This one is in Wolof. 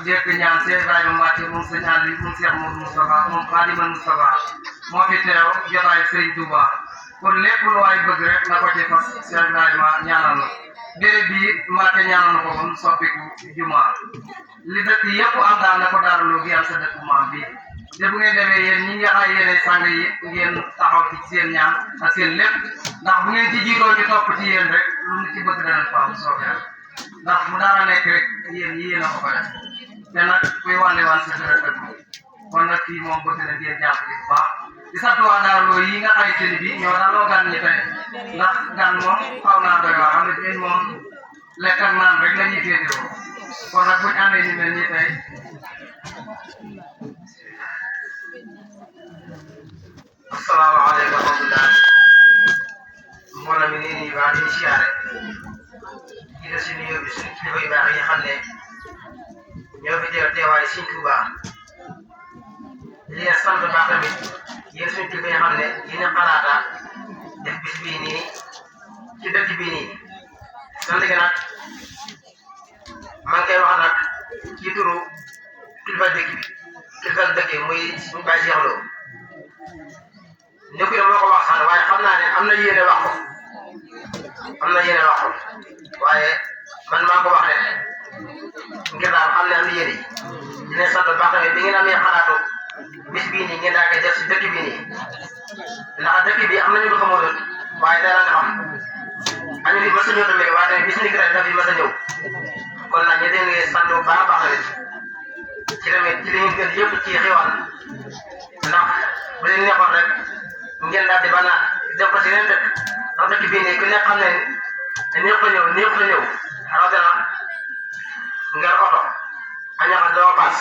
jekk ñaan Cheikh Ibrahima Mbacke moom sëñ Aliou moom Cheikh Modou Moustapha moom Khadimal Moustapha moo fi teew jotaay Serigne Touba kon lépp lu waay bëgg rek na ko ci fas Cheikh Ibrahima ñaanal na béréb bi Mbacke ñaanal na ko ba mu soppiku jumaa li dëkk yëpp am daal na ko daaraloo gi am sa dëkku maam bi te bu ngeen demee yéen ñi nga xam yéenay sang yi ngeen taxaw ci seen ñaan ak seen lépp ndax bu ngeen ci jiitoo ñu topp ci yéen rek lu ñu ci bëgg danañ ko am soobee ndax mu dara nekk rek yéen a ko ko def te nag kuy wàllu wàll si dara dëgg kon nag fii moom bëgg na ngeen jàpp ci bu baax di sant waa daaraloo yi nga xamante ni bii ñoo daloo gan ñi tey ndax gan moom xaw naa doy waar xam ne bii moom lekk ak naan rek la ñuy féetewoo kon nag buñ àndee ñu mel nii tey asalaamaaleykum wa rahmatulah mbooloo mi nii waa di siyaare di la si nuyoo bi suñu kilifa yu baax yi nga xam ne ñoo fi teew teewaay Sëriñ Tuubaa di leen sant baax tamit yéen suñu kilifa yi nga xam ne yéen a xalaata def bis bii nii ci dëkk bii nii sant gi nag maa ngi koy wax nag ci turu kilifa dëkk bi kilifa dëkk muy suñu bàyyi si yaxloo nekku moo ko wax sax waaye xam naa ne am na yéene wax ko waaye man maa ko wax rek ngir daal xam ne am na yéene yi dina sant baax tamit bi ngeen amee xalaatu bis bii nii ngeen daa koy def si dëkk bii nii ndax dëkk bi am nañu ko xamoon waaye dara nga xam añu fi mës a ñëw tamit waaye tamit bis ni ki rek dafa fi mës a ñëw kon nag ñu dee sant bu baax a baax tamit ci tamit ci li ngeen gën yëpp ci xewal ndax bu leen neexoon rek ngeen daal di ba naan def ko si yeneen dëkk ndax dëkk bii nii ku nekk xam ne neex la ñëw rawatina ngeen oto añax doo paas